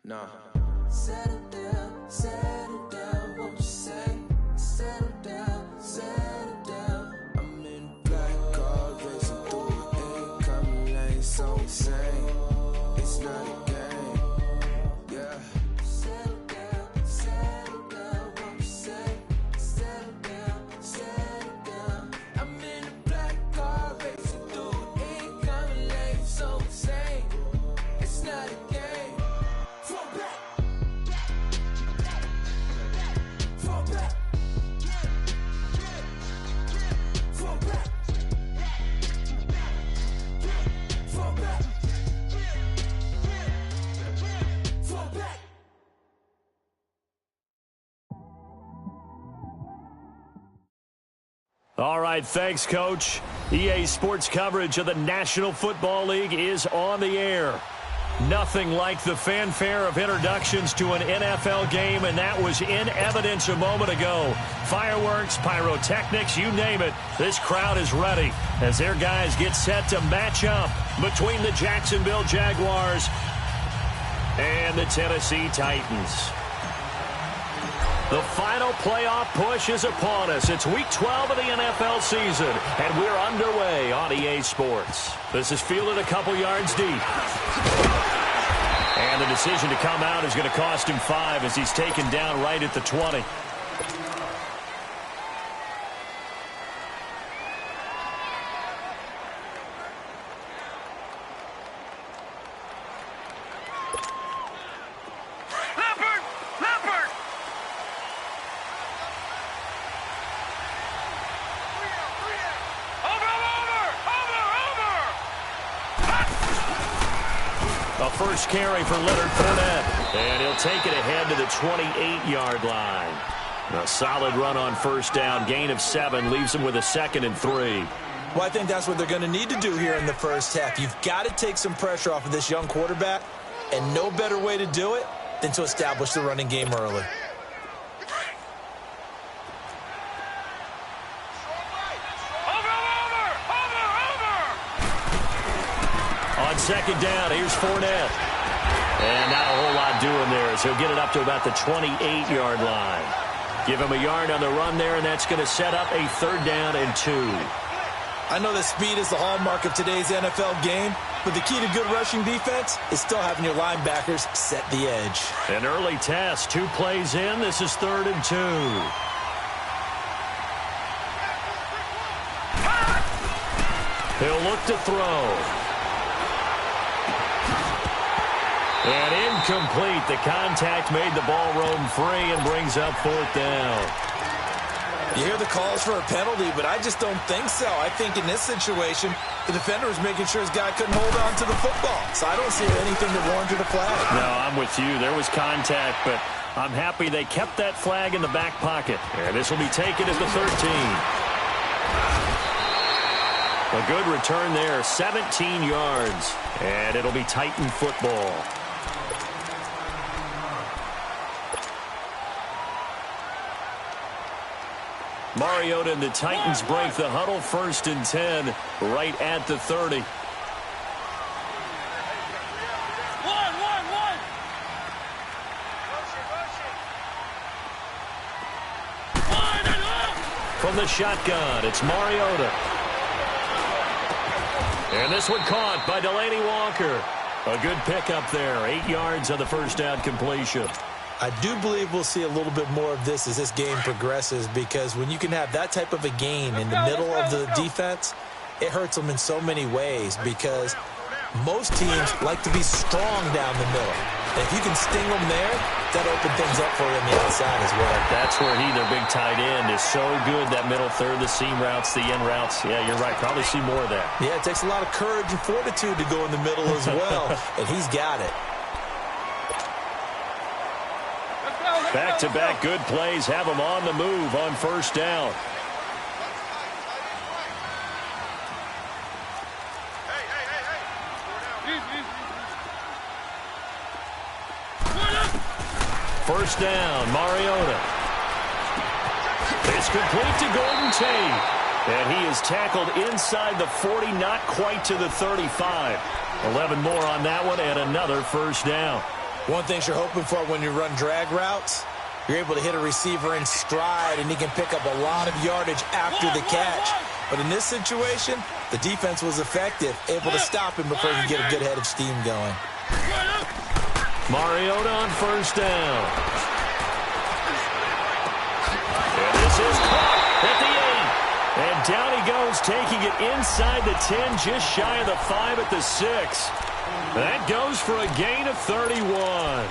Nah. Settle down, won't you say? Settle down, I'm in black car, racing through incoming lanes, so insane. It's not a game, yeah. Settle down, won't you say? Settle down. I'm in a black car, racing through incoming lanes, so insane. It's not a game. Fall back. All right, thanks, Coach. EA Sports coverage of the National Football League is on the air. Nothing like the fanfare of introductions to an NFL game, and that was in evidence a moment ago. Fireworks, pyrotechnics, you name it. This crowd is ready as their guys get set to match up between the Jacksonville Jaguars and the Tennessee Titans. The final playoff push is upon us. It's Week 12 of the NFL season, and we're underway on EA Sports. This is fielded a couple yards deep. And the decision to come out is going to cost him 5 as he's taken down right at the 20. First carry for Leonard Fournette, and he'll take it ahead to the 28-yard line. A solid run on first down, gain of 7, leaves him with a 2nd and 3. Well, I think that's what they're going to need to do here in the first half. You've got to take some pressure off of this young quarterback, and no better way to do it than to establish the running game early. Second down, here's Fournette. And not a whole lot doing there as he'll get it up to about the 28-yard line. Give him a yard on the run there, and that's going to set up a 3rd down and 2. I know that speed is the hallmark of today's NFL game, but the key to good rushing defense is still having your linebackers set the edge. An early test, 2 plays in. This is 3rd and 2. He'll look to throw. And incomplete. The contact made the ball roam free and brings up 4th down. You hear the calls for a penalty, but I just don't think so. I think in this situation, the defender was making sure his guy couldn't hold on to the football. So I don't see anything that warranted a flag. No, I'm with you. There was contact, but I'm happy they kept that flag in the back pocket. And this will be taken at the 13. A good return there, 17 yards. And it'll be Titan football. Mariota and the Titans break the huddle, 1st and 10, right at the 30. From the shotgun, it's Mariota. And this one caught by Delaney Walker. A good pickup there, 8 yards on the first down completion. I do believe we'll see a little bit more of this as this game progresses, because when you can have that type of a gain in the middle of the defense, it hurts them in so many ways, because most teams like to be strong down the middle. And if you can sting them there, that opens things up for you on the outside as well. That's where their big tight end, is so good, that middle third, the seam routes, the end routes. Yeah, you're right. Probably see more of that. Yeah, it takes a lot of courage and fortitude to go in the middle as well, and he's got it. Back-to-back good plays have them on the move on first down. First down, Mariota. It's complete to Golden Tate. And he is tackled inside the 40, not quite to the 35. 11 more on that one, and another first down. One thing you're hoping for when you run drag routes, you're able to hit a receiver in stride, and he can pick up a lot of yardage after the catch. But in this situation, the defense was effective, able to stop him before he could get a good head of steam going. Mariota on first down. And this is caught at the 8. And down he goes, taking it inside the 10, just shy of the 5 at the 6. That goes for a gain of 31.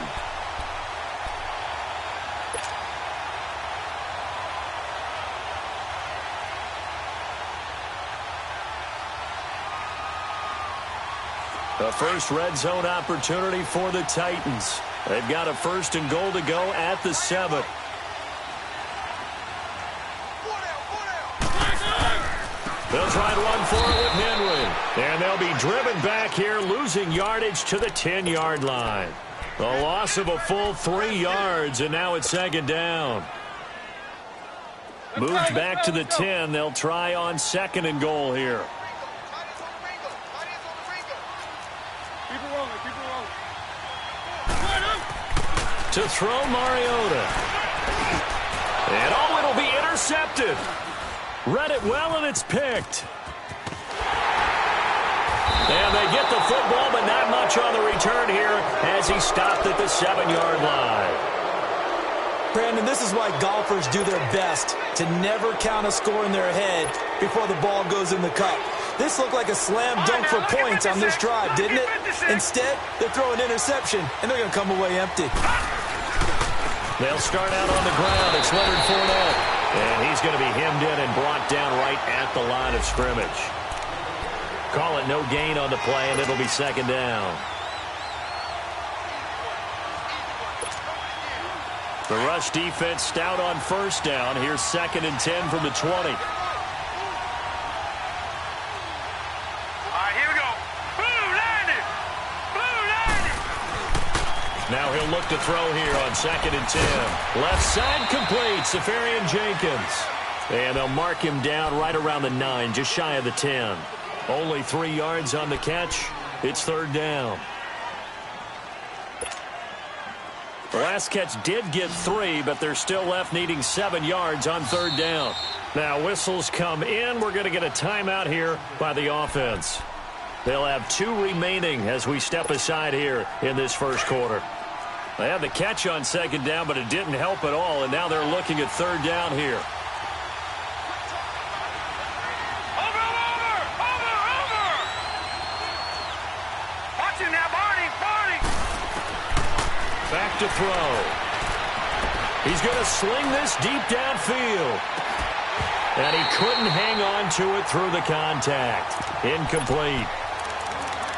The first red zone opportunity for the Titans. They've got a 1st and goal to go at the 7. They'll try to run for it with Henry. And they'll be driven back here, losing yardage to the 10-yard line. The loss of a full 3 yards, and now it's 2nd down. Moved back to the 10. They'll try on 2nd and goal here. To throw Mariota. And oh, it'll be intercepted. Read it well, and it's picked. And they get the football, but not much on the return here as he stopped at the 7-yard line. Brandon, this is why golfers do their best to never count a score in their head before the ball goes in the cup. This looked like a slam dunk for points on this drive, didn't it? Instead, they throw an interception, and they're going to come away empty. They'll start out on the ground. It's Leonard Fournette. And he's going to be hemmed in and brought down right at the line of scrimmage. Call it no gain on the play, and it'll be 2nd down. The rush defense stout on 1st down. Here's 2nd and 10 from the 20. Now he'll look to throw here on 2nd and 10. Left side complete, Safarian Jenkins. And they'll mark him down right around the 9, just shy of the 10. Only 3 yards on the catch. It's 3rd down. The last catch did get 3, but they're still left needing 7 yards on 3rd down. Now whistles come in. We're going to get a timeout here by the offense. They'll have 2 remaining as we step aside here in this 1st quarter. They had the catch on 2nd down, but it didn't help at all, and now they're looking at 3rd down here. Watch him now, Barney! Back to throw. He's going to sling this deep downfield. And he couldn't hang on to it through the contact. Incomplete.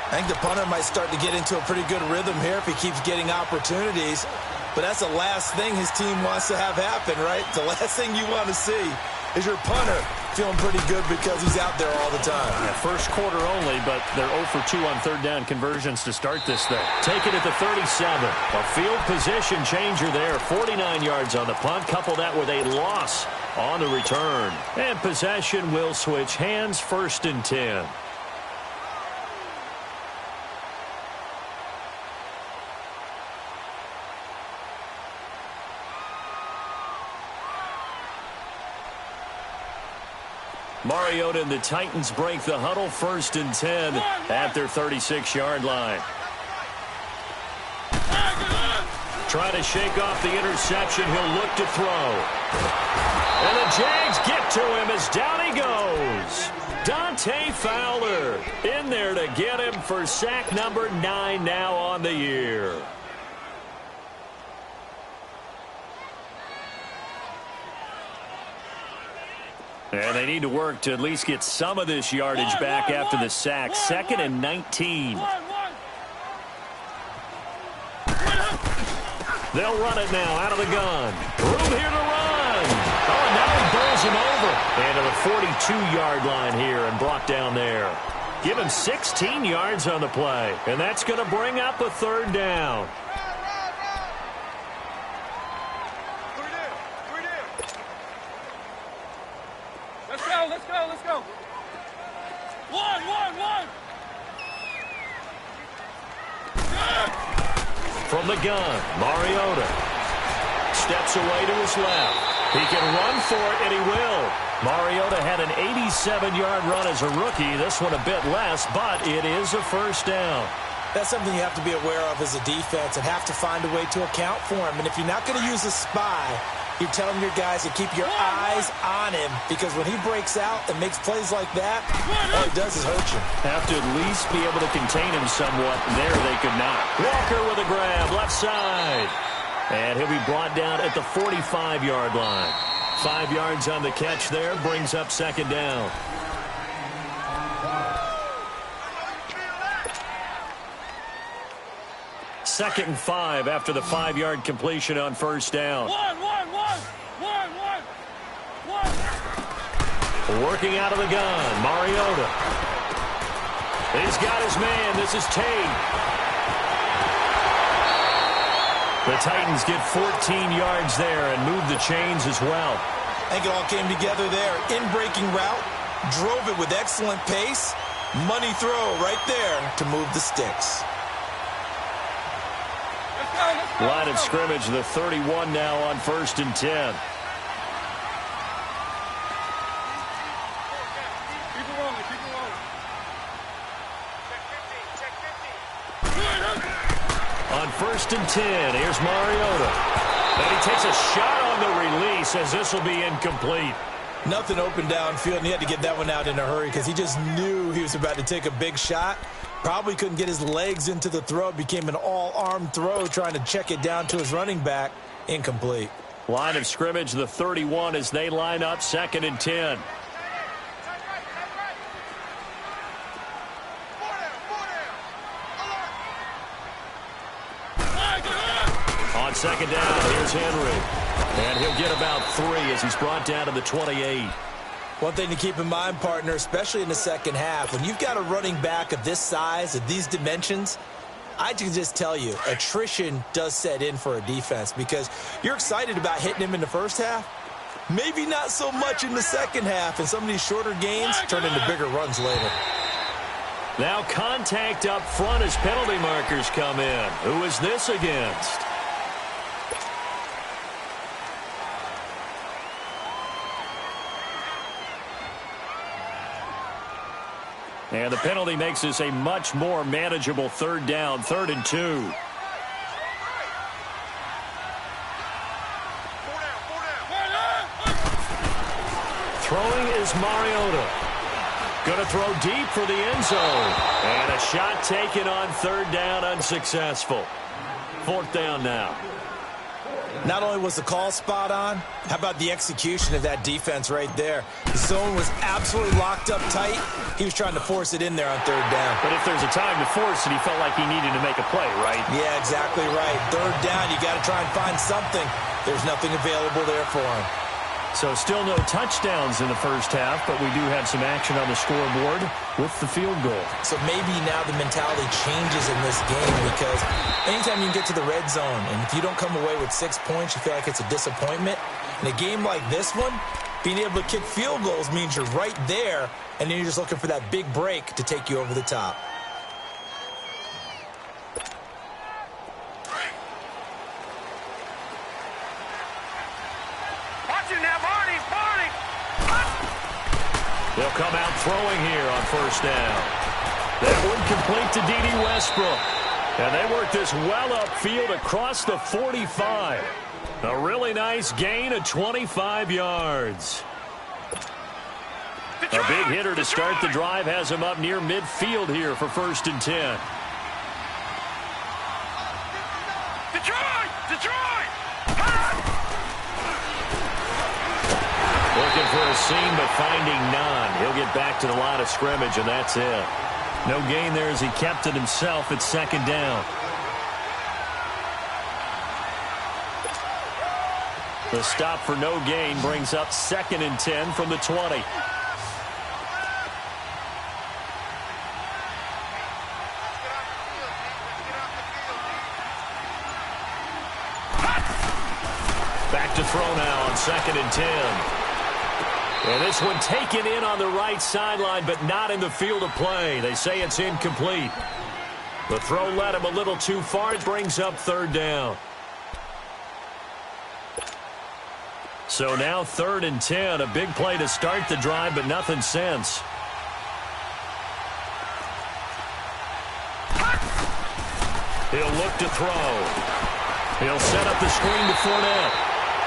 I think the punter might start to get into a pretty good rhythm here if he keeps getting opportunities. But that's the last thing his team wants to have happen, right? The last thing you want to see is your punter feeling pretty good because he's out there all the time. Yeah, 1st quarter only, but they're 0 for 2 on 3rd down conversions to start this thing. Take it at the 37. A field position changer there. 49 yards on the punt. Couple that with a loss on the return. And possession will switch hands. 1st and 10. Mariota and the Titans break the huddle. 1st and 10 at their 36-yard line. Try to shake off the interception. He'll look to throw. And the Jags get to him as down he goes. Dante Fowler in there to get him for sack number 9 now on the year. And they need to work to at least get some of this yardage back after the sack. 2nd and 19. They'll run it now out of the gun. Room here to run. Oh, and now he bowls him over. And to the 42-yard line here and brought down there. Give him 16 yards on the play. And that's going to bring up a 3rd down. Let's go. One. From From the gun, Mariota steps away to his left. He can run for it, and he will. Mariota had an 87-yard run as a rookie. This one a bit less, but it is a first down. That's something you have to be aware of as a defense and have to find a way to account for him. And if you're not going to use a spy, you're telling your guys to keep your eyes on him, because when he breaks out and makes plays like that, all he does is hurt you. Have to at least be able to contain him somewhat. There they could not. Walker with a grab, left side. And he'll be brought down at the 45-yard line. 5 yards on the catch there, brings up second down. Second and 5 after the 5-yard completion on first down. Working out of the gun, Mariota. He's got his man. This is Tate. The Titans get 14 yards there and move the chains as well. I think it all came together there. In-breaking route, drove it with excellent pace. Money throw right there to move the sticks. Line of scrimmage, the 31 now on 1st and 10. On 1st and 10, here's Mariota. And he takes a shot on the release as this will be incomplete. Nothing open downfield, and he had to get that one out in a hurry because he just knew he was about to take a big shot. Probably couldn't get his legs into the throw. Became an all-arm throw trying to check it down to his running back. Incomplete. Line of scrimmage, the 31 as they line up 2nd and 10. On second down, here's Henry. And he'll get about 3 as he's brought down to the 28. One thing to keep in mind, partner, especially in the second half, when you've got a running back of this size, of these dimensions, I can just tell you, attrition does set in for a defense because you're excited about hitting him in the first half. Maybe not so much in the second half, and some of these shorter gains turn into bigger runs later. Now contact up front as penalty markers come in. Who is this against? And the penalty makes this a much more manageable 3rd down, 3rd and 2. Throwing is Mariota. Going to throw deep for the end zone. And a shot taken on 3rd down, unsuccessful. 4th down now. Not only was the call spot on, how about the execution of that defense right there? The zone was absolutely locked up tight. He was trying to force it in there on 3rd down. But if there's a time to force it, he felt like he needed to make a play, right? Yeah, exactly right. 3rd down, you got to try and find something. There's nothing available there for him. So still no touchdowns in the first half, but we do have some action on the scoreboard with the field goal. So maybe now the mentality changes in this game because anytime you can get to the red zone, and if you don't come away with 6 points, you feel like it's a disappointment. In a game like this one, being able to kick field goals means you're right there, and then you're just looking for that big break to take you over the top. They'll come out throwing here on 1st down. That one complete to D.D. Westbrook. And they work this well upfield across the 45. A really nice gain of 25 yards. A big hitter to start the drive has him up near midfield here for 1st and 10. Looking for a seam, but finding none. He'll get back to the line of scrimmage, and that's it. No gain there as he kept it himself at 2nd down. The stop for no gain brings up 2nd and 10 from the 20. Back to throw now on 2nd and 10. And this one taken in on the right sideline, but not in the field of play. They say it's incomplete. The throw led him a little too far. It brings up third down. So now 3rd and 10. A big play to start the drive, but nothing since. He'll look to throw. He'll set up the screen to Fournette.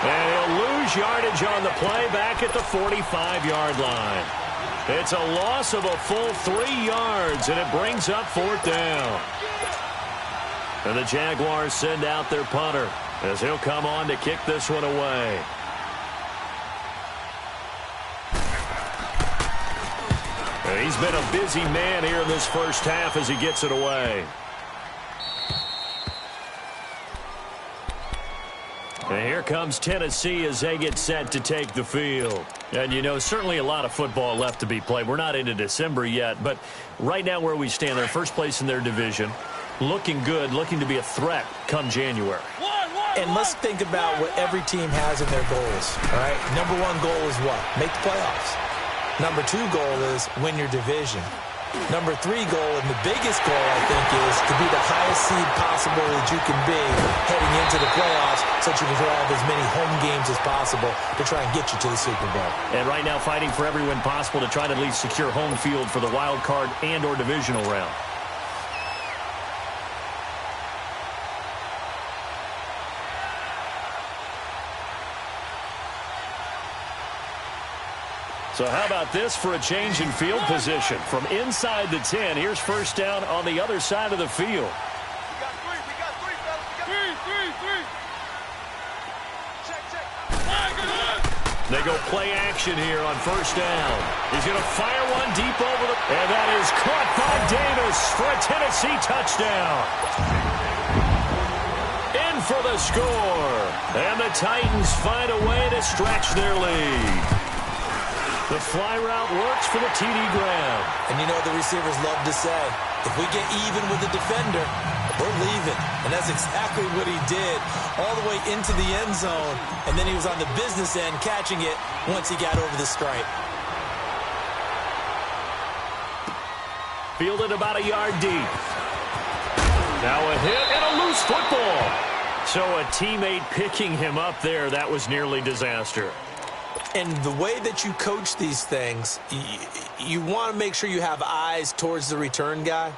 And he'll lose yardage on the play back at the 45-yard line. It's a loss of a full 3 yards, and it brings up 4th down. And the Jaguars send out their punter as he'll come on to kick this one away. And he's been a busy man here in this first half as he gets it away. And here comes Tennessee as they get set to take the field. And, you know, certainly a lot of football left to be played. We're not into December yet, but right now where we stand, they're first place in their division, looking good, looking to be a threat come January. And let's think about what every team has in their goals, all right? Number 1 goal is what? Make the playoffs. Number 2 goal is win your division. Number 3 goal, and the biggest goal, I think, is to be the highest seed possible that you can be heading into the playoffs so that you can have as many home games as possible to try and get you to the Super Bowl. And right now fighting for every win possible to try to at least secure home field for the wild card and or divisional round. So how about this for a change in field position? From inside the 10, here's first down on the other side of the field. We got three, fellas. Three. Check. They go play action here on first down. He's going to fire one deep over the... And that is caught by Davis for a Tennessee touchdown. In for the score. And the Titans find a way to stretch their lead. The fly route works for the TD Graham. And you know what the receivers love to say? If we get even with the defender, we're leaving. And that's exactly what he did all the way into the end zone. And then he was on the business end catching it once he got over the stripe. Fielded about a yard deep. Now a hit and a loose football. So a teammate picking him up there, that was nearly disaster. And the way that you coach these things, you want to make sure you have eyes towards the return guy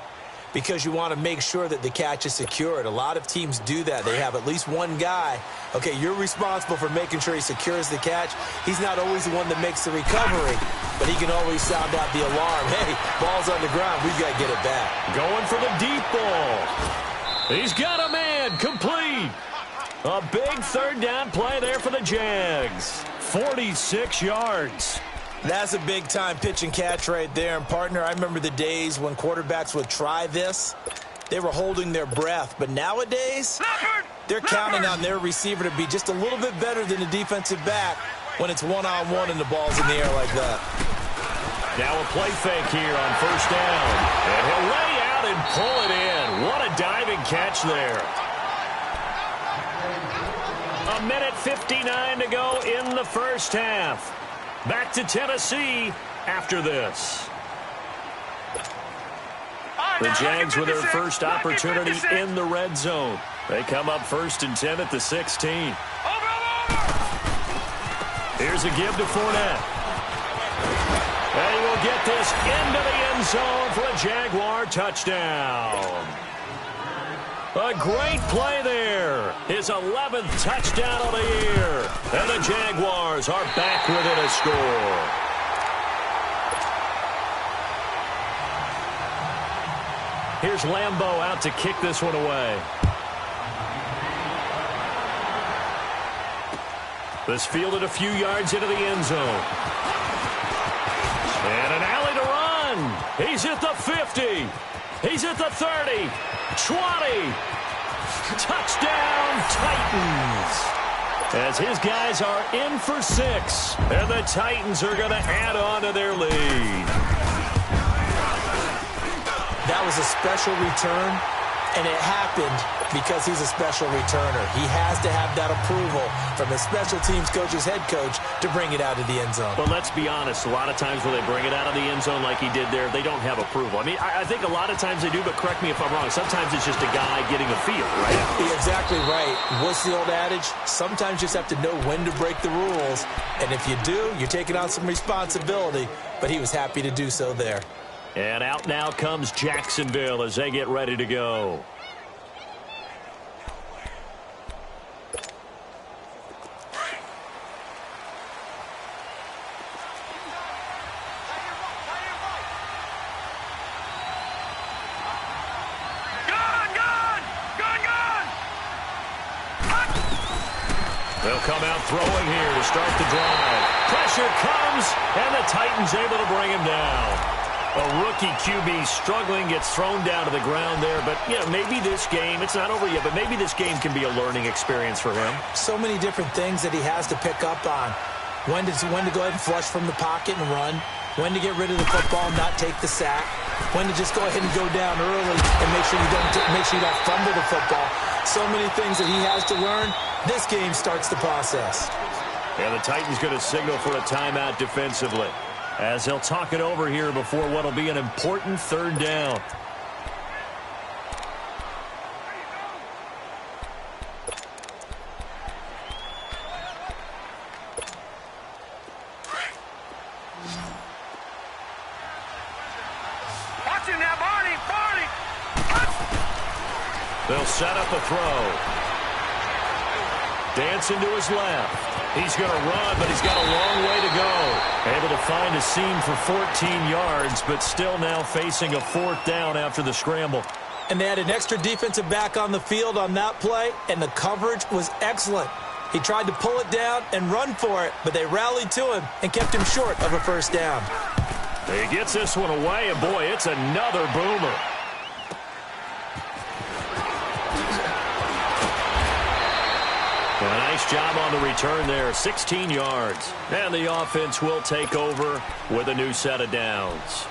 because you want to make sure that the catch is secured. A lot of teams do that. They have at least one guy. Okay, you're responsible for making sure he secures the catch. He's not always the one that makes the recovery, but he can always sound out the alarm. Hey, ball's on the ground. We've got to get it back. Going for the deep ball. He's got a man. Complete. A big third down play there for the Jags. 46 yards. That's a big-time pitch and catch right there. And, partner, I remember the days when quarterbacks would try this. They were holding their breath. But nowadays, they're counting on their receiver to be just a little bit better than the defensive back when it's one-on-one and the ball's in the air like that. Now a play fake here on first down. And he'll lay out and pull it in. What a diving catch there. A minute 59 to go in the first half. Back to Tennessee after this. The Jags with their first opportunity in the red zone. They come up 1st and 10 at the 16. Here's a give to Fournette. And he will get this into the end zone for a Jaguar touchdown. A great play there. His 11th touchdown of the year. And the Jaguars are back within a score. Here's Lambeau out to kick this one away. This fielded a few yards into the end zone. And an alley to run. He's at the 50. He's at the 30. 20. Touchdown, Titans. As his guys are in for 6. And the Titans are going to add on to their lead. That was a special return. And it happened because he's a special returner. He has to have that approval from his special teams coach's head coach to bring it out of the end zone. But let's be honest, a lot of times when they bring it out of the end zone like he did there, they don't have approval. I mean, I think a lot of times they do, but correct me if I'm wrong. Sometimes it's just a guy getting a feel, right? You're exactly right. What's the old adage? Sometimes you just have to know when to break the rules. And if you do, you're taking on some responsibility. But he was happy to do so there. And out now comes Jacksonville as they get ready to go. They'll come out throwing here to start the drive. Pressure comes, and the Titans able to bring him down. A rookie QB struggling, gets thrown down to the ground there. But, you know, maybe this game, it's not over yet, but maybe this game can be a learning experience for him. So many different things that he has to pick up on. When to go ahead and flush from the pocket and run. When to get rid of the football and not take the sack. When to just go ahead and go down early and make sure you don't fumble the football. So many things that he has to learn. This game starts the process. And the Titans going to signal for a timeout defensively, as they'll talk it over here before what will be an important third down. Watching that, Barney. They'll set up a throw. Dancing to his left. He's going to run, but he's got a long way to go. Able to find a seam for 14 yards, but still now facing a fourth down after the scramble. And they had an extra defensive back on the field on that play, and the coverage was excellent. He tried to pull it down and run for it, but they rallied to him and kept him short of a first down. He gets this one away, and boy, it's another boomer. A nice job on the return there, 16 yards. And the offense will take over with a new set of downs.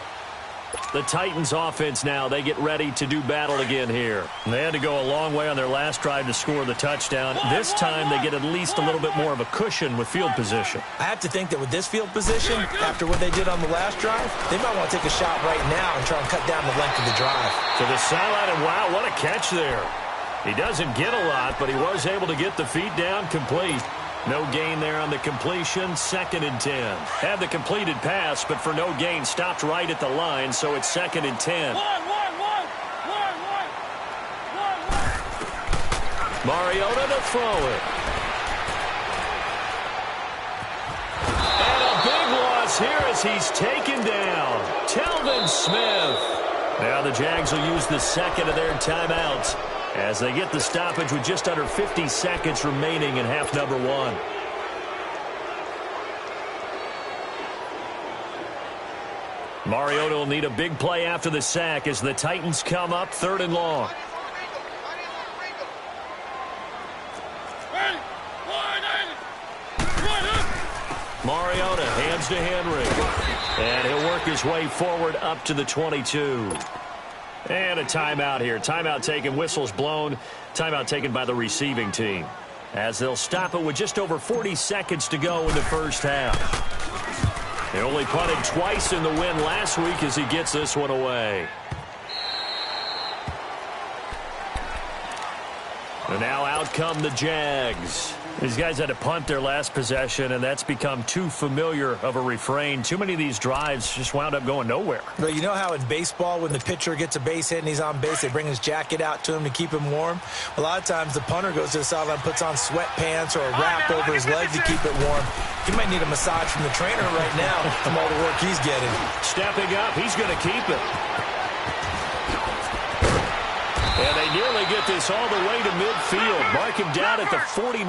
The Titans offense now, they get ready to do battle again here. They had to go a long way on their last drive to score the touchdown. This time they get at least a little bit more of a cushion with field position. I have to think that with this field position, after what they did on the last drive, they might want to take a shot right now and try and cut down the length of the drive. To the sideline, and wow, what a catch there. He doesn't get a lot, but he was able to get the feet down complete. No gain there on the completion, 2nd and 10. Had the completed pass, but for no gain, stopped right at the line, so it's 2nd and 10. Mariota to throw it. And a big loss here as he's taken down. Telvin Smith. Now the Jags will use the second of their timeouts as they get the stoppage with just under 50 seconds remaining in half number one. Mariota will need a big play after the sack as the Titans come up 3rd and long. Mariota hands to Henry. And he'll work his way forward up to the 22. And a timeout here. Timeout taken, whistles blown. Timeout taken by the receiving team, as they'll stop it with just over 40 seconds to go in the first half. He only punted twice in the win last week as he gets this one away. And now out come the Jags. These guys had to punt their last possession, and that's become too familiar of a refrain. Too many of these drives just wound up going nowhere. Well, you know how in baseball when the pitcher gets a base hit and he's on base, they bring his jacket out to him to keep him warm? A lot of times the punter goes to the sideline, puts on sweatpants or a wrap over his leg to keep it warm. He might need a massage from the trainer right now from all the work he's getting. Stepping up, he's going to keep it. And they nearly get this all the way to midfield. Mark him down at the 49.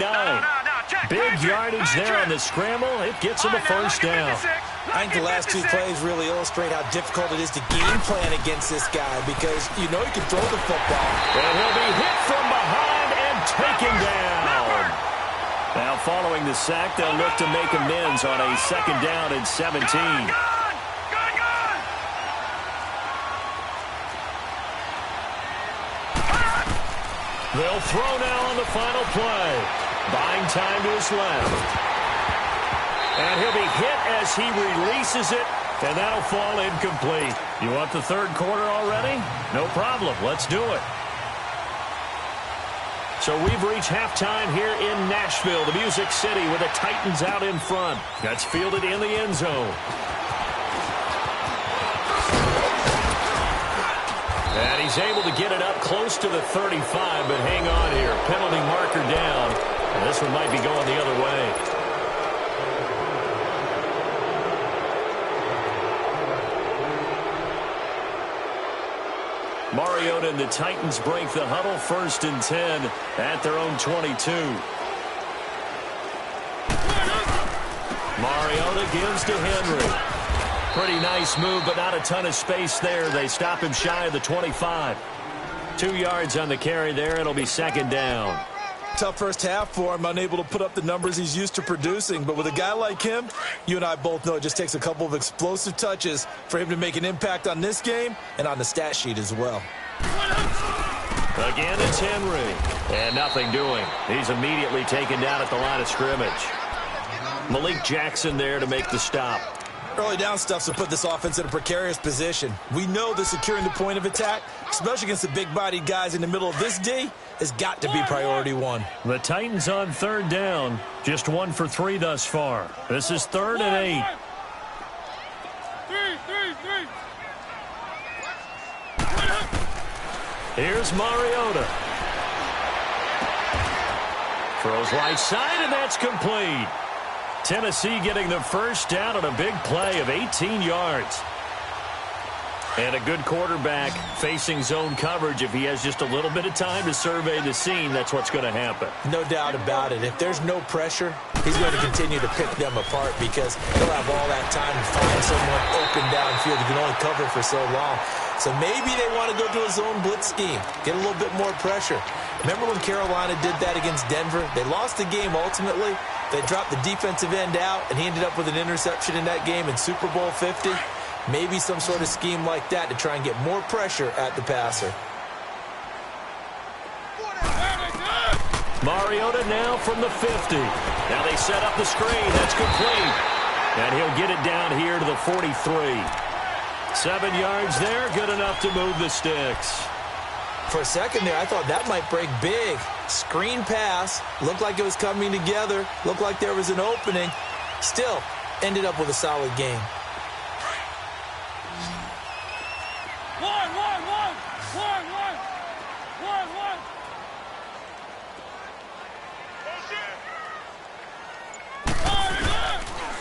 Big yardage there on the scramble. It gets him a first down. I think the last two plays really illustrate how difficult it is to game plan against this guy because you know he can throw the football. And he'll be hit from behind and taken down. Now following the sack, they'll look to make amends on a 2nd down and 17. They'll throw now on the final play. Buying time to his left. And he'll be hit as he releases it, and that'll fall incomplete. You want the third quarter already? No problem. Let's do it. So we've reached halftime here in Nashville, the Music City, with the Titans out in front. That's fielded in the end zone. And he's able to get it up close to the 35, but hang on here. Penalty marker down. And this one might be going the other way. Mariota and the Titans break the huddle, 1st and 10 at their own 22. Mariota gives to Henry. Pretty nice move, but not a ton of space there. They stop him shy of the 25. 2 yards on the carry there. It'll be 2nd down. Tough first half for him, unable to put up the numbers he's used to producing. But with a guy like him, you and I both know it just takes a couple of explosive touches for him to make an impact on this game and on the stat sheet as well. Again, it's Henry. And nothing doing. He's immediately taken down at the line of scrimmage. Malik Jackson there to make the stop. Early down stuffs will put this offense in a precarious position. We know that securing the point of attack, especially against the big-bodied guys in the middle of this D, has got to be priority one. The Titans on 3rd down. Just 1 for 3 thus far. This is 3rd and 8. Here's Mariota. Throws right side, and that's complete. Tennessee getting the first down on a big play of 18 yards. And a good quarterback facing zone coverage. If he has just a little bit of time to survey the scene, that's what's going to happen. No doubt about it. If there's no pressure, he's going to continue to pick them apart because he'll have all that time to find someone open downfield. He can only cover for so long. So maybe they want to go to a zone blitz scheme, get a little bit more pressure. Remember when Carolina did that against Denver? They lost the game ultimately. They dropped the defensive end out, and he ended up with an interception in that game in Super Bowl 50. Maybe some sort of scheme like that to try and get more pressure at the passer. Mariota now from the 50. Now they set up the screen. That's complete. And he'll get it down here to the 43. 7 yards there, good enough to move the sticks. For a second there, I thought that might break big. Screen pass, looked like it was coming together, looked like there was an opening. Still, ended up with a solid game.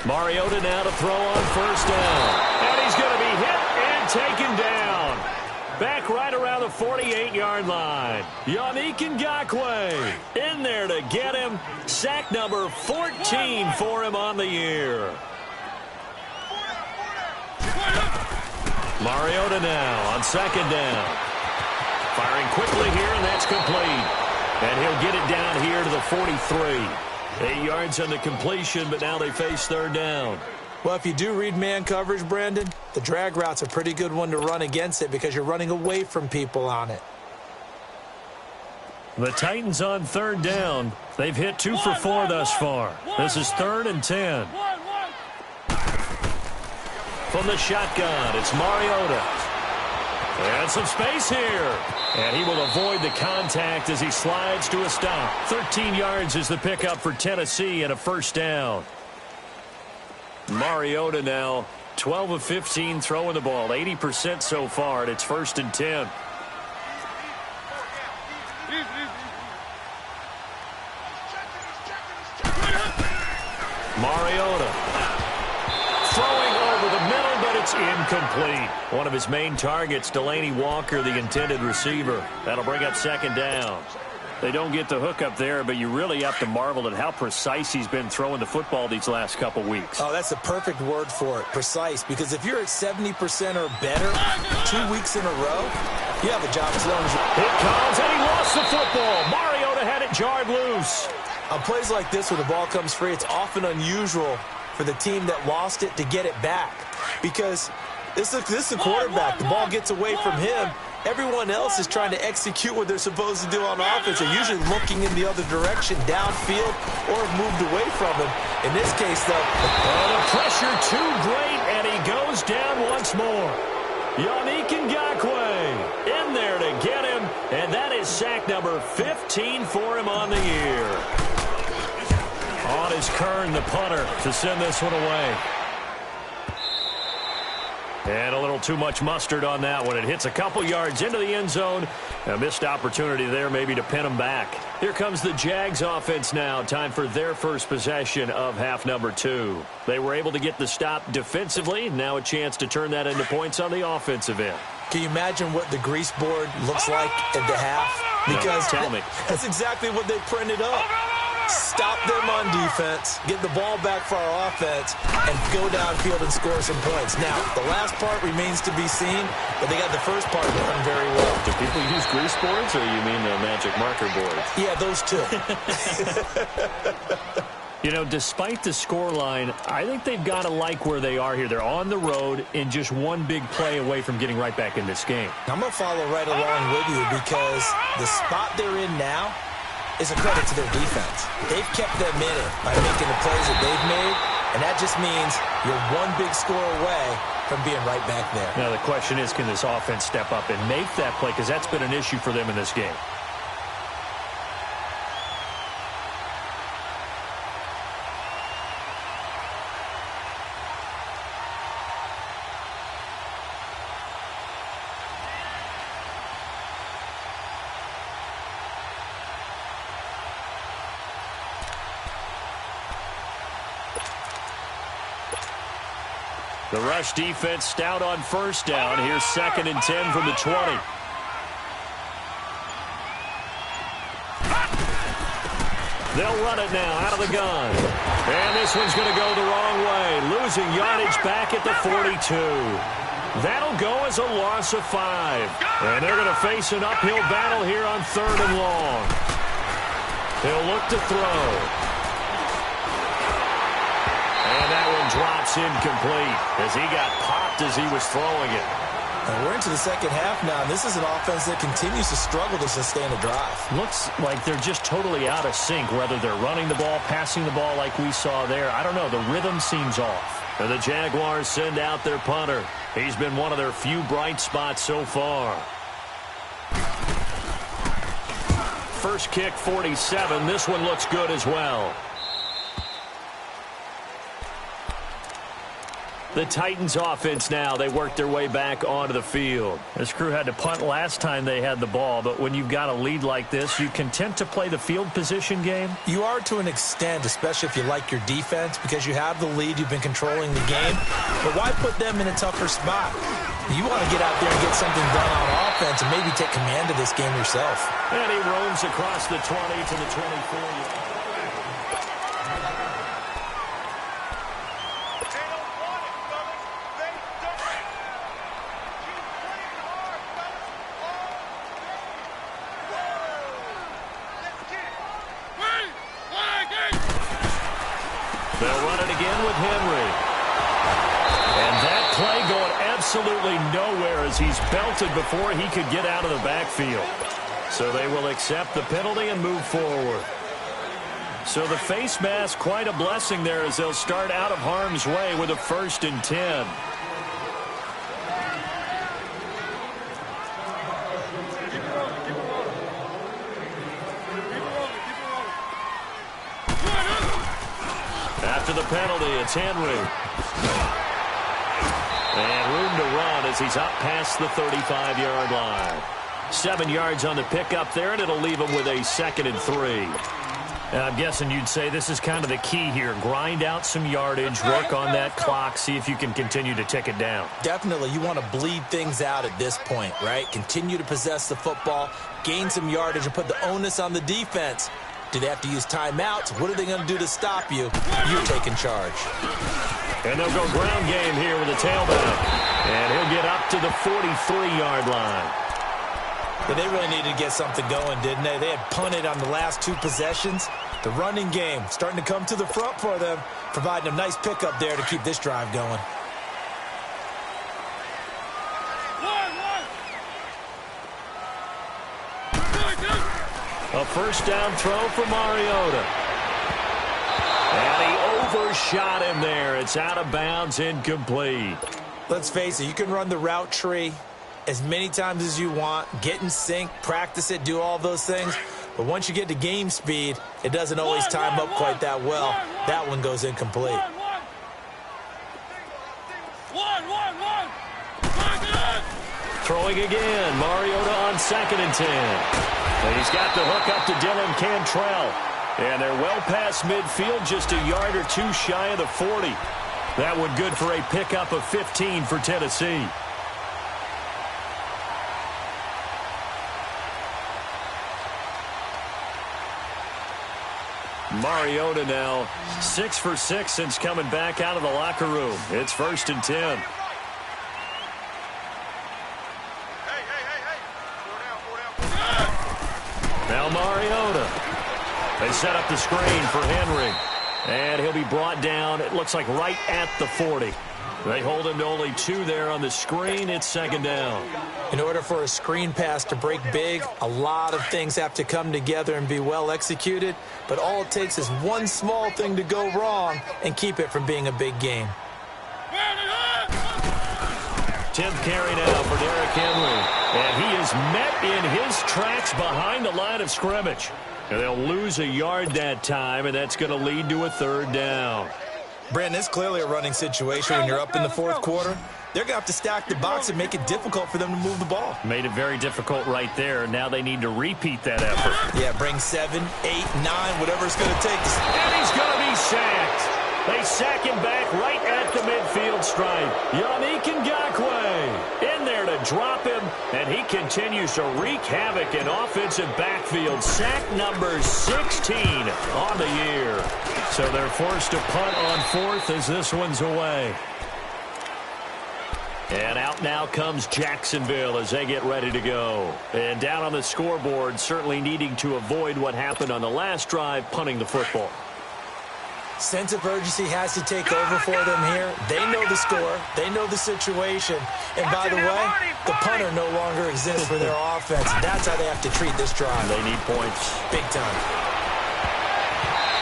Mariota now to throw on 1st down. And he's going to be hit and taken down. Back right around the 48-yard line. Yannick Ngakoue in there to get him. Sack number 14 for him on the year. Mariota now on 2nd down. Firing quickly here, and that's complete. And he'll get it down here to the 43. 8 yards on the completion, but now they face 3rd down. Well, if you do read man coverage, Brandon, the drag route's a pretty good one to run against it because you're running away from people on it. The Titans on 3rd down. They've hit 2 for 4 thus far. This is 3rd and 10. From the shotgun, it's Mariota. And some space here. And he will avoid the contact as he slides to a stop. 13 yards is the pickup for Tennessee and a 1st down. Mariota now 12 of 15 throwing the ball. 80% so far, and it's 1st and 10. Mariota throwing over the middle, but it's incomplete. One of his main targets, Delaney Walker, the intended receiver. That'll bring up 2nd down. They don't get the hook up there, but you really have to marvel at how precise he's been throwing the football these last couple weeks. Oh, that's the perfect word for it, precise, because if you're at 70% or better 2 weeks in a row, you have a job as long as you... It comes, and he lost the football. Mariota had it jarred loose. On plays like this where the ball comes free, it's often unusual for the team that lost it to get it back because this is a quarterback. The ball gets away from him, Everyone else is trying to execute what they're supposed to do on offense. They're usually looking in the other direction, downfield, or moved away from him. In this case, though, the pressure too great, and he goes down once more. Yannick Ngakoue in there to get him, and that is sack number 15 for him on the year. On is Kern, the punter, to send this one away. And a little too much mustard on that one. It hits a couple yards into the end zone. A missed opportunity there maybe to pin them back. Here comes the Jags offense now. Time for their first possession of half number 2. They were able to get the stop defensively. Now a chance to turn that into points on the offensive end. Can you imagine what the grease board looks like at the half? Because no, tell me. That's exactly what they printed up. Stop them on defense, get the ball back for our offense, and go downfield and score some points. Now, the last part remains to be seen, but they got the first part done very well. Do people use grease boards, or you mean the magic marker boards? Yeah, those two. You know, despite the scoreline, I think they've got to like where they are here. They're on the road and just one big play away from getting right back in this game. I'm going to follow right along with you because the spot they're in now is a credit to their defense. They've kept them in it by making the plays that they've made, and that just means you're one big score away from being right back there. Now, the question is, can this offense step up and make that play? Because that's been an issue for them in this game. The rush defense stout on first down. Here's 2nd and 10 from the 20. They'll run it now out of the gun. And this one's going to go the wrong way. Losing yardage back at the 42. That'll go as a loss of 5. And they're going to face an uphill battle here on 3rd and long. They'll look to throw. And that one drops incomplete as he got popped as he was throwing it. And we're into the second half now, and this is an offense that continues to struggle to sustain a drive. Looks like they're just totally out of sync, whether they're running the ball, passing the ball like we saw there. I don't know. The rhythm seems off. And the Jaguars send out their punter. He's been one of their few bright spots so far. First kick, 47. This one looks good as well. The Titans offense now, they work their way back onto the field. This crew had to punt last time they had the ball, but when you've got a lead like this, you content to play the field position game? You are to an extent, especially if you like your defense, because you have the lead, you've been controlling the game. But why put them in a tougher spot? You want to get out there and get something done on offense and maybe take command of this game yourself. And he roams across the 20 to the 24. They'll run it again with Henry. And that play going absolutely nowhere as he's belted before he could get out of the backfield. So they will accept the penalty and move forward. So the face mask, quite a blessing there as they'll start out of harm's way with a 1st and 10. After the penalty, it's Henry. And room to run as he's up past the 35-yard line. 7 yards on the pickup there, and it'll leave him with a 2nd and 3. And I'm guessing you'd say this is kind of the key here. Grind out some yardage, work on that clock, see if you can continue to tick it down. Definitely. You want to bleed things out at this point, right? Continue to possess the football, gain some yardage, and put the onus on the defense. Do they have to use timeouts? What are they going to do to stop you? You're taking charge. And they'll go ground game here with a tailback. And he'll get up to the 43-yard line. But they really needed to get something going, didn't they? They had punted on the last 2 possessions. The running game starting to come to the front for them, providing a nice pickup there to keep this drive going. A first down throw for Mariota. And he overshot him there. It's out of bounds, incomplete. Let's face it, you can run the route tree as many times as you want, get in sync, practice it, do all those things. But once you get to game speed, it doesn't always time up quite that well. That one goes incomplete. Throwing again, Mariota on 2nd and 10. And he's got the hook up to Dylan Cantrell. And they're well past midfield, just a yard or two shy of the 40. That one good for a pickup of 15 for Tennessee. Mariota now 6 for 6 since coming back out of the locker room. It's 1st and 10. Now Mariota. They set up the screen for Henry. And he'll be brought down, it looks like right at the 40. They hold him to only 2 there on the screen. It's 2nd down. In order for a screen pass to break big, a lot of things have to come together and be well executed. But all it takes is one small thing to go wrong and keep it from being a big game. 10th carry now for Derrick Henry. And he is met in his tracks behind the line of scrimmage. And they'll lose a yard that time, and that's going to lead to a 3rd down. Brandon, it's clearly a running situation when you're up in the 4th quarter. They're going to have to stack the box and make it difficult for them to move the ball. Made it very difficult right there. Now they need to repeat that effort. Yeah, bring 7, 8, 9, whatever it's going to take. And he's going to be sacked. They sack him back right at the midfield stripe. Yannick Ngakoue in there to drop him, and he continues to wreak havoc in offensive backfield. Sack number 16 on the year. So they're forced to punt on 4th as this one's away. And out now comes Jacksonville as they get ready to go. And down on the scoreboard, certainly needing to avoid what happened on the last drive, punting the football. Sense of urgency has to take over for them here. They know the score. They know the situation. And by the way, the punter no longer exists for their offense. That's how they have to treat this drive. They need points. Big time.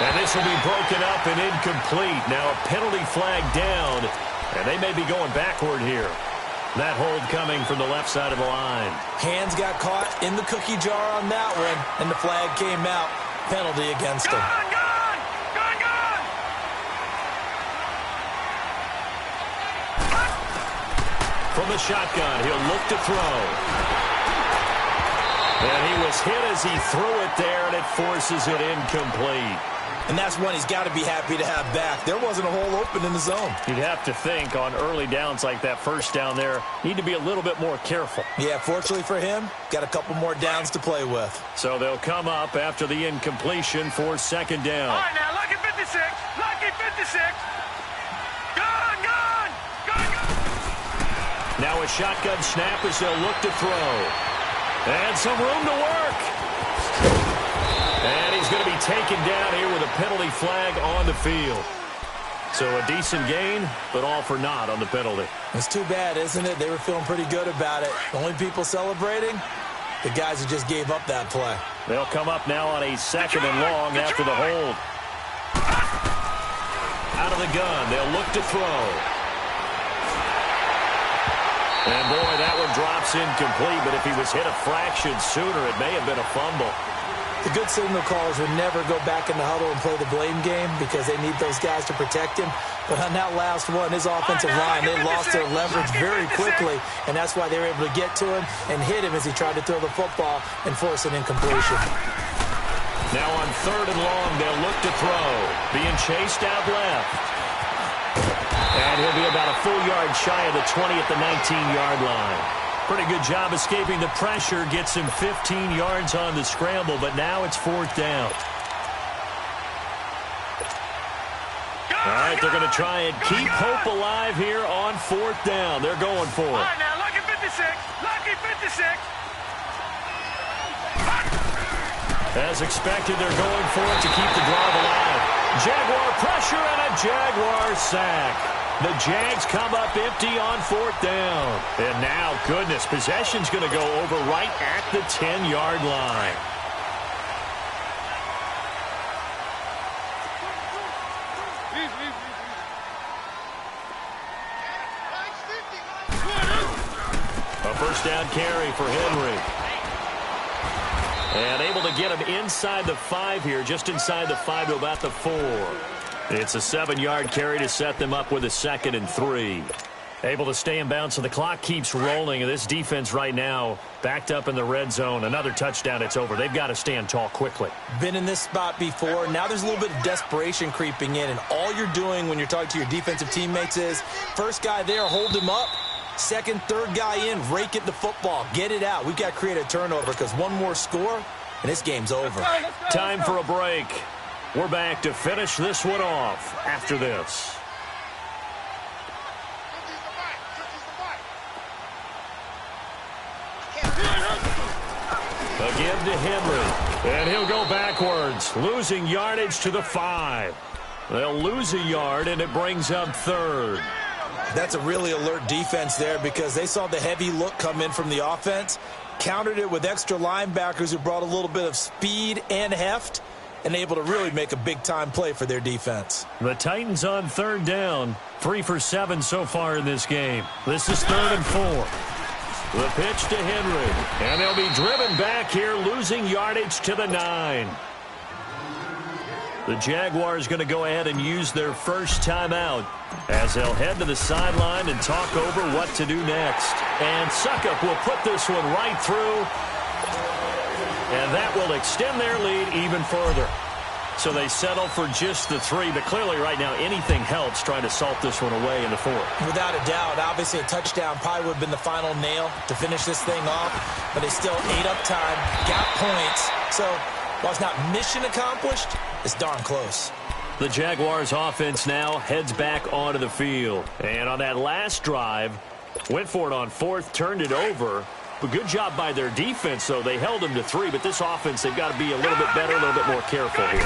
And this will be broken up and incomplete. Now a penalty flag down, and they may be going backward here. That hold coming from the left side of the line. Hands got caught in the cookie jar on that one, and the flag came out. Penalty against them. From the shotgun, he'll look to throw. And he was hit as he threw it there, and it forces it incomplete. And that's one he's got to be happy to have back. There wasn't a hole open in the zone. You'd have to think on early downs like that first down there, need to be a little bit more careful. Yeah, fortunately for him, got a couple more downs to play with. So they'll come up after the incompletion for 2nd down. All right, now, lucky 56. Lucky 56. Now a shotgun snap as they'll look to throw. And some room to work. And he's going to be taken down here with a penalty flag on the field. So a decent gain, but all for naught on the penalty. It's too bad, isn't it? They were feeling pretty good about it. The only people celebrating, the guys who just gave up that play. They'll come up now on a 2nd and long after the hold. Out of the gun, they'll look to throw. And, boy, that one drops incomplete, but if he was hit a fraction sooner, it may have been a fumble. The good signal callers would never go back in the huddle and play the blame game because they need those guys to protect him. But on that last one, his offensive line, they lost their leverage very quickly, and that's why they were able to get to him and hit him as he tried to throw the football and force an incompletion. Now on 3rd and long, they'll look to throw. Being chased out left. And he'll be about a full yard shy of the 20 at the 19-yard line. Pretty good job escaping the pressure. Gets him 15 yards on the scramble, but now it's 4th down. All right, they're going to try and keep hope alive here on 4th down. They're going for it. All right, now, lucky 56. Lucky 56. As expected, they're going for it to keep the drive alive. Jaguar pressure and a Jaguar sack. The Jags come up empty on 4th down. And now, goodness, possession's going to go over right at the 10-yard line. A first down carry for Henry. And able to get him inside the 5 here, just inside the 5 to about the 4. It's a 7-yard carry to set them up with a 2nd and 3. Able to stay in bounds, so the clock keeps rolling. And this defense right now backed up in the red zone. Another touchdown, it's over. They've got to stand tall quickly. Been in this spot before. Now there's a little bit of desperation creeping in. And all you're doing when you're talking to your defensive teammates is, first guy there, hold him up. Second, third guy in, rake it the football. Get it out. We've got to create a turnover because one more score, and this game's over. Time for a break. We're back to finish this one off after this. Again to Henry. And he'll go backwards, losing yardage to the 5. They'll lose a yard, and it brings up 3rd. That's a really alert defense there because they saw the heavy look come in from the offense, countered it with extra linebackers who brought a little bit of speed and heft, and able to really make a big-time play for their defense. The Titans on 3rd down, 3 for 7 so far in this game. This is 3rd and 4. The pitch to Henry, and they'll be driven back here, losing yardage to the 9. The Jaguars going to go ahead and use their first timeout as they'll head to the sideline and talk over what to do next. And Suckup will put this one right through, and that will extend their lead even further. So they settle for just the 3, but clearly right now anything helps trying to salt this one away in the 4th. Without a doubt, obviously a touchdown probably would have been the final nail to finish this thing off, but they still ate up time, got points. So while it's not mission accomplished, it's darn close. The Jaguars offense now heads back onto the field. And on that last drive, went for it on 4th, turned it over. But good job by their defense, though. They held them to 3, but this offense, they've got to be a little bit better, a little bit more careful here.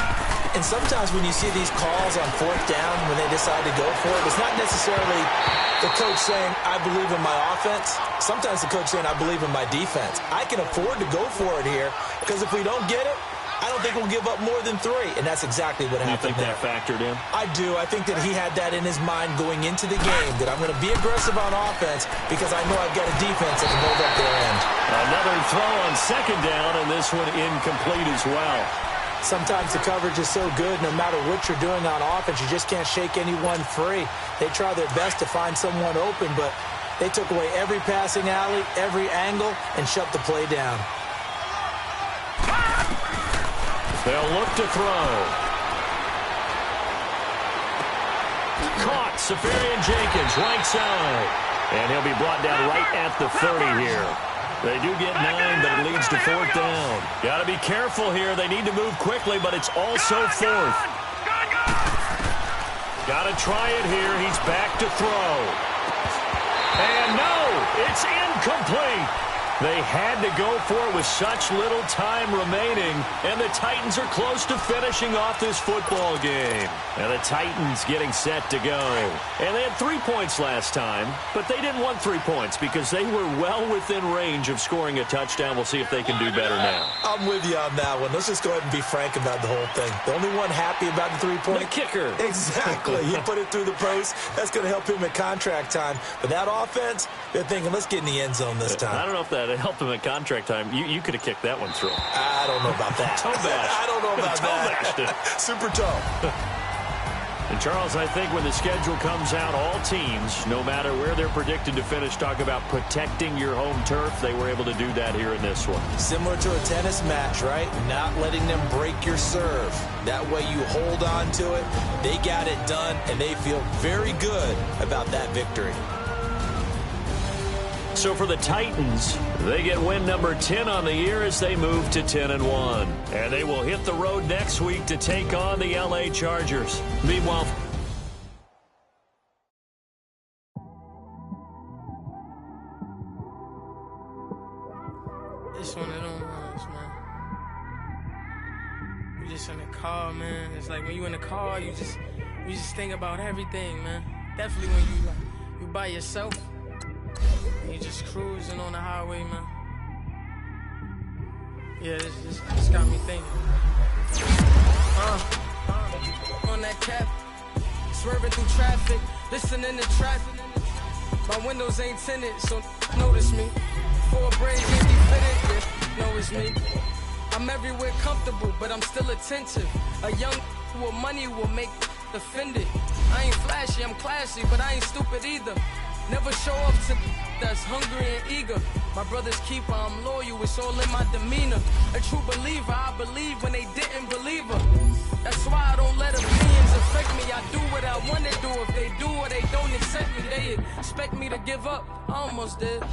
And sometimes when you see these calls on 4th down, when they decide to go for it, it's not necessarily the coach saying, I believe in my offense. Sometimes the coach saying, I believe in my defense. I can afford to go for it here because if we don't get it, I don't think we'll give up more than 3, and that's exactly what happened. You think that factored in? I do. I think that he had that in his mind going into the game, that I'm going to be aggressive on offense because I know I've got a defense that can hold up their end. Another throw on 2nd down, and this one incomplete as well. Sometimes the coverage is so good, no matter what you're doing on offense, you just can't shake anyone free. They try their best to find someone open, but they took away every passing alley, every angle, and shut the play down. They'll look to throw. Caught, Safarian Jenkins, right side. And he'll be brought down right at the 30 here. They do get 9, but it leads to 4th down. Got to be careful here. They need to move quickly, but it's also 4th. Got to try it here. He's back to throw. And no, it's incomplete. They had to go for it with such little time remaining, and the Titans are close to finishing off this football game. And the Titans getting set to go. And they had 3 points last time, but they didn't want 3 points because they were well within range of scoring a touchdown. We'll see if they can do better now. I'm with you on that one. Let's just go ahead and be frank about the whole thing. The only one happy about the 3-point? The kicker. Exactly. He put it through the post. That's going to help him at contract time. But that offense, they're thinking, let's get in the end zone this time. I don't know if that helped him at contract time. You could have kicked that one through. I don't know about that. Toe bash. I don't know about that. Super toe. And, Charles, I think when the schedule comes out, all teams, no matter where they're predicted to finish, talk about protecting your home turf. They were able to do that here in this one. Similar to a tennis match, right? Not letting them break your serve. That way you hold on to it. They got it done, and they feel very good about that victory. So for the Titans, they get win number 10 on the year as they move to 10-1. And they will hit the road next week to take on the LA Chargers. Meanwhile, it's one of them ones, man. You just in the car, man. It's like when you in the car, you just think about everything, man. Definitely when you by yourself. You just cruising on the highway, man. Yeah, this got me thinking. On that cap, swerving through traffic, listening to traffic. My windows ain't tinted, so notice me. 4 braids ain't be fitted, yeah, know it's me. I'm everywhere comfortable, but I'm still attentive. A young with money will make offended. I ain't flashy, I'm classy, but I ain't stupid either. Never show up to that's hungry and eager. My brother's keeper, I'm loyal, it's all in my demeanor. A true believer, I believe when they didn't believe her. That's why I don't let opinions affect me. I do what I want to do. If they do or they don't accept me, they expect me to give up. I almost did.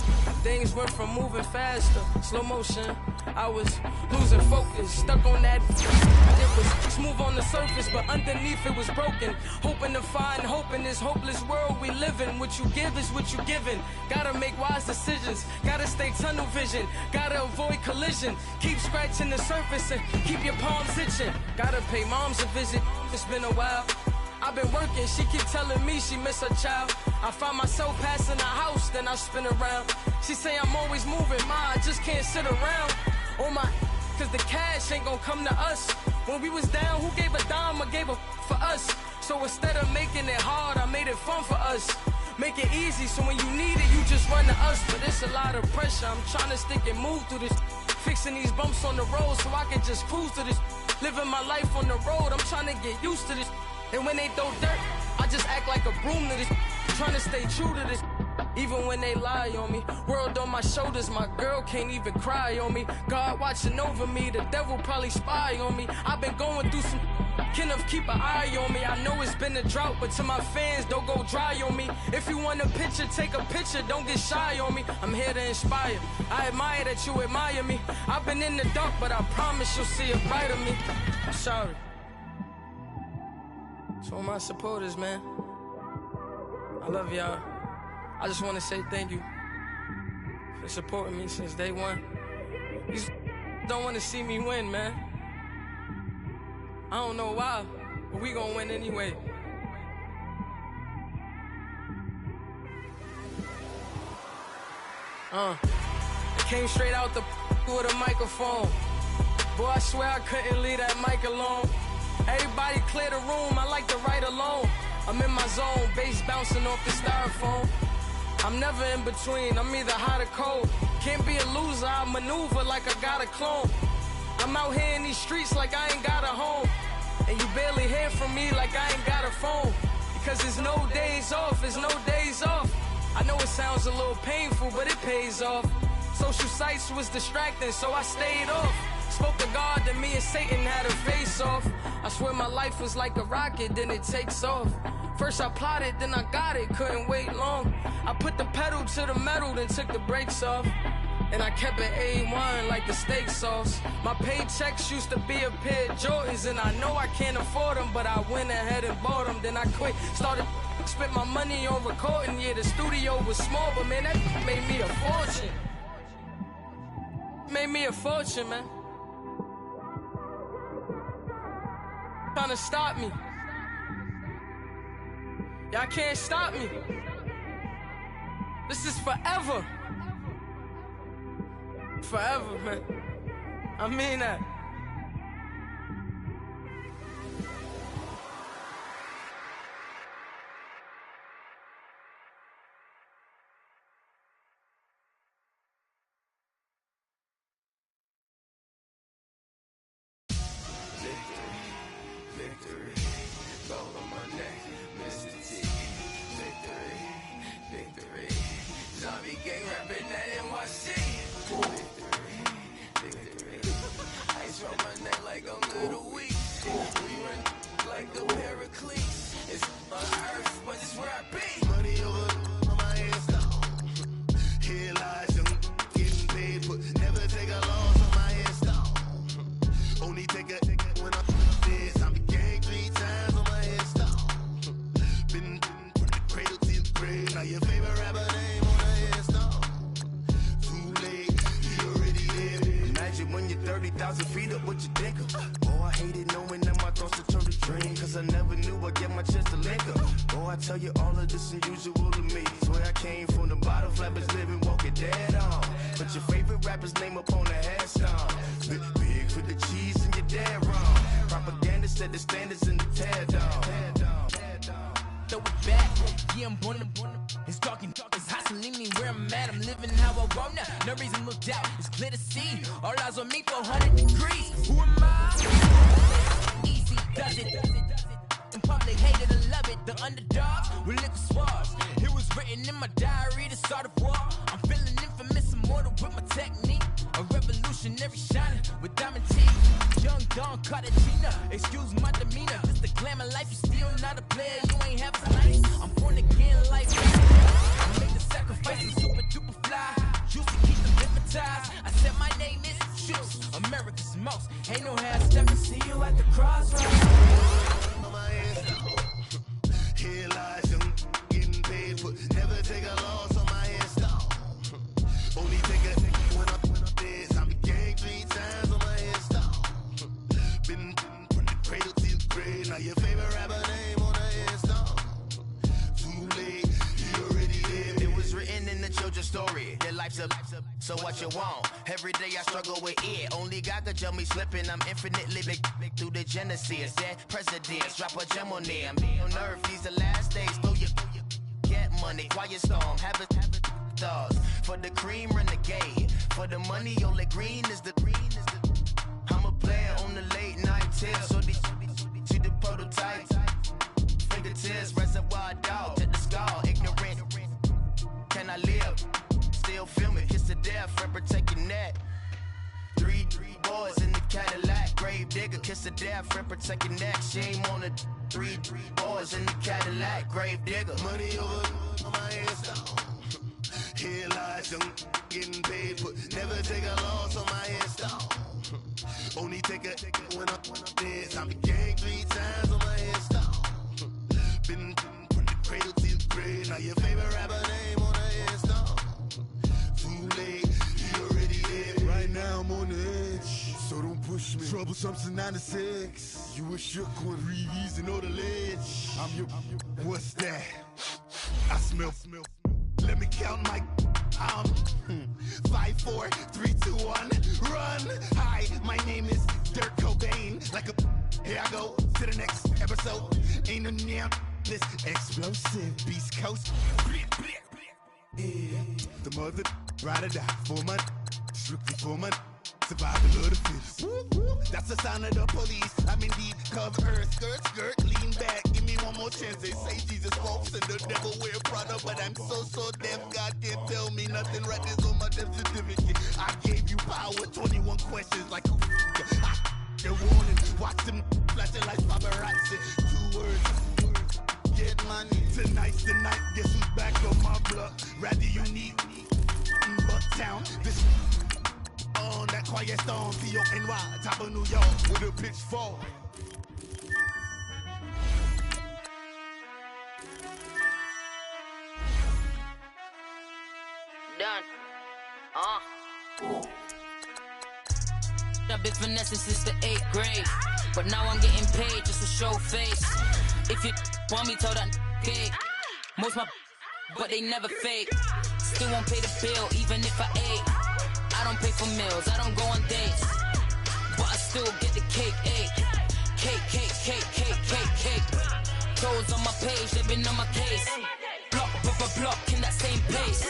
Things went from moving faster, slow motion. I was losing focus, stuck on that. It was smooth on the surface, but underneath it was broken. Hoping to find hope in this hopeless world we live in. What you give is what you given. Gotta make wise decisions. Gotta stay tunnel vision. Gotta avoid collision. Keep scratching the surface and keep your palms itching. Gotta pay mom's a visit. It's been a while. I've been working, she keep telling me she miss her child. I find myself passing the house, then I spin around. She say I'm always moving, I just can't sit around. Oh my, cause the cash ain't gonna come to us. When we was down, who gave a dime or gave a for us? So instead of making it hard, I made it fun for us. Make it easy, so when you need it, you just run to us. But it's a lot of pressure, I'm trying to stick and move through this. Fixing these bumps on the road so I can just cruise to this. Living my life on the road, I'm trying to get used to this. And when they throw dirt, I just act like a broom to this. Trying to stay true to this. Even when they lie on me. World on my shoulders, my girl can't even cry on me. God watching over me, the devil probably spy on me. I've been going through some Kenneth, keep an eye on me. I know it's been a drought, but to my fans, don't go dry on me. If you want a picture, take a picture, don't get shy on me. I'm here to inspire. I admire that you admire me. I've been in the dark, but I promise you'll see a brighter me. I'm sorry. To all my supporters, man, I love y'all. I just want to say thank you for supporting me since day one. You don't want to see me win, man. I don't know why, but we gonna win anyway. I came straight out the with a microphone. Boy, I swear I couldn't leave that mic alone. Everybody clear the room, I like to write alone. I'm in my zone, bass bouncing off the styrofoam. I'm never in between, I'm either hot or cold. Can't be a loser, I maneuver like I got a clone. I'm out here in these streets like I ain't got a home. And you barely hear from me like I ain't got a phone. Because there's no days off, there's no days off. I know it sounds a little painful, but it pays off. Social sites was distracting, so I stayed off. Spoke to God, then me and Satan had a face off. I swear my life was like a rocket, then it takes off. First I plotted, then I got it, couldn't wait long. I put the pedal to the metal, then took the brakes off. And I kept it A1 like the steak sauce. My paychecks used to be a pair of Jordans, and I know I can't afford them, but I went ahead and bought them. Then I quit, started spent my money on recording. Yeah, the studio was small, but man, that made me a fortune. Made me a fortune, man. Trying to stop me. Y'all can't stop me. This is forever. Forever, man. I mean that. Yeah, I'm born. It's talking, it's hustling me where I'm at. I'm living how I want now. No reason to look out. It's clear to see. All eyes on me for 100 degrees. Who am I? Easy does it. In public, hated or love it. The underdogs with liquor swabs. It was written in my diary to start a war. I'm feeling infamous, immortal with my technique. A revolutionary shining with diamond teeth. Young Don Cartagena. Excuse my demeanor. This the glamour life. You still not a player. You ain't half as nice. I'm born again like I made the sacrifice and super duper fly. Used to keep them hypnotized. I said my name is Juice. America's most. Ain't no half step to see you at the crossroads. Here lies young, getting paid, but never take a loss on my hairstyle. Only take a when I'm dead. I be gang 3 times on my hairstyle. Been from the cradle to the grave. Now your favorite rapper name on a hairstyle. Too late, you already there. It was written in the children's story. Their life's a so what you want? Every day I struggle with it. Only God could tell me slipping. I'm infinitely big through the genesis. Dead presidents, drop a gem on them. On earth, these the last days. Throw your get money, quiet storm. Have it stars. For the cream, renegade. For the money, only green is the I'm a player on the late night tips. So they see the prototype. Fingertips, reservoir dog. Take the skull, ignorant. Can I live? Still film it, kiss to death, friend protecting that. Three boys in the Cadillac, grave digger, kiss to death, friend protecting that. Shame on the three boys in the Cadillac, grave digger. Money over on my hairstyle. Here lies young, getting paid, but never take a loss on my hairstyle. Only take a when I'm dead. I be gang 3 times on my hairstyle. Been from the cradle to the grave. Now your favorite rapper name on a hairstyle. Too late, you already there. Right now I'm on the edge, so don't push me. Troublesome since 96. You a shook one, Reeves and all the ledge. I'm your, what's that? I smell. Let me count my 5, 4, 3, 2, 1, run. Hi, my name is Dirk Cobain. Like a here I go to the next episode. Ain't no damn this explosive Beast Coast. Yeah, the mother ride or die for my strictly for my survival of the fittest. That's the sound of the police. I'm indeed cover earth, skirt, lean back. Give me one more chance. They say Jesus walks and the devil wear Prada, but I'm so deaf. God can't tell me nothing. Right is on my death certificate. I gave you power. 21 questions like who they're warning. Watch them flashing like paparazzi. 2 words. Get money. Tonight's the night. Guess who's back on my block? Rather unique. Bucktown. This on that quiet storm. T-O-N-Y. Top of New York with a pitchfork. Done. I've been finessing since the 8th grade, but now I'm getting paid just to show face. If you want me, tell that okay. Most my but they never fake. Still won't pay the bill even if I ate. I don't pay for meals, I don't go on dates, but I still get the cake. Cake. Toes on my page, they've been on my case. Block in that same pace.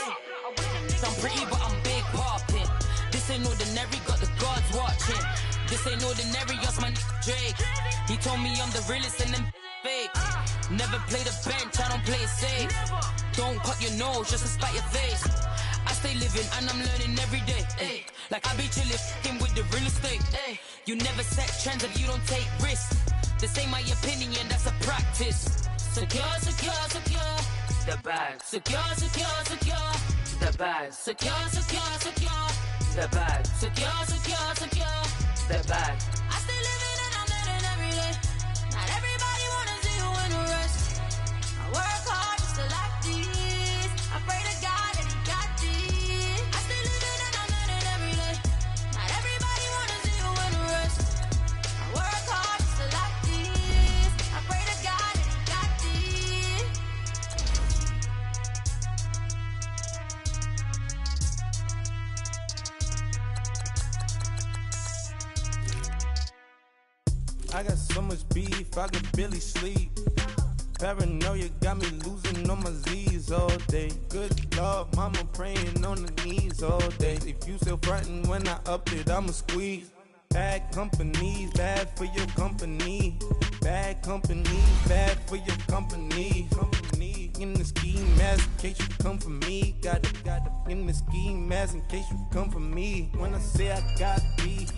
I'm pretty, but I'm big poppin'. This ain't ordinary, got the gods watching. This ain't ordinary, that's my Drake. He told me I'm the realest and them fake. Never play the bench, I don't play it safe. Don't cut your nose just to spite your face. I stay living and I'm learning every day. Ay. Like I be chillin' with the real estate. Ay. You never set trends if you don't take risks. This ain't my opinion, that's a practice. Secure. The bag. Secure. The bag. Secure. The bag. Secure. The bag. I stay living and I'm learning every day. Not everybody wanna see you in the rest. I work hard just to like this. I pray to God that he got this. I stay living and I'm learning every day. Not everybody wanna see you in the rest. I work hard just to like this. I pray to God that he got this. I got so much beef, I could barely sleep. Paranoia got me losing on my Z's all day. Good Lord, mama praying on the knees all day. If you still frontin' when I up it, I'ma squeeze. Bad companies, bad for your company. Bad companies, bad for your company. In the ski mask in case you come for me. Got it in the ski mask in case you come for me. When I say I got beef,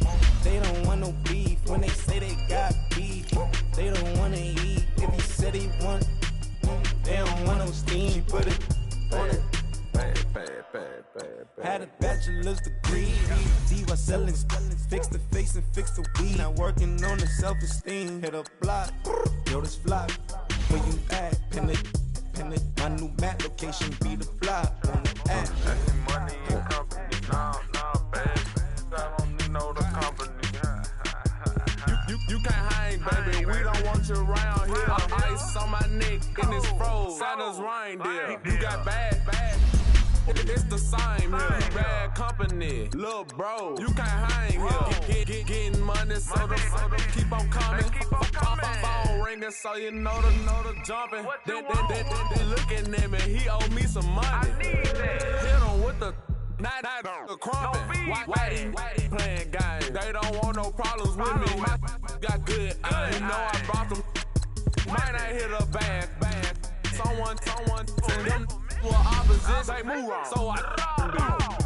they don't want no beef. When they say they got beef, they don't wanna eat. If you said he want, they don't want no steam. Put it on it. Had a bachelor's degree, DY selling, fix the face and fix the weed. Now working on the self-esteem. Hit a block, yo this flop. Where you at? Pin it. My new map location be the flop on the app. Money and company, no, baby. I don't need no the company. You can't hang, baby. We don't want you around here. Ice on my neck and it's froze. Santa's reindeer. You got bad. It's the same here. Bad company, little bro. You can't hang here. Getting money, so the keep on coming. Phone ringing, so you know the jumping. They looking at me. He owe me some money. Hit him with the not the crumping. Why he playing games? They don't want no problems with me. My got good. You know I brought them. Might not hit a bad. Someone, them were opposition. They move wrong. So I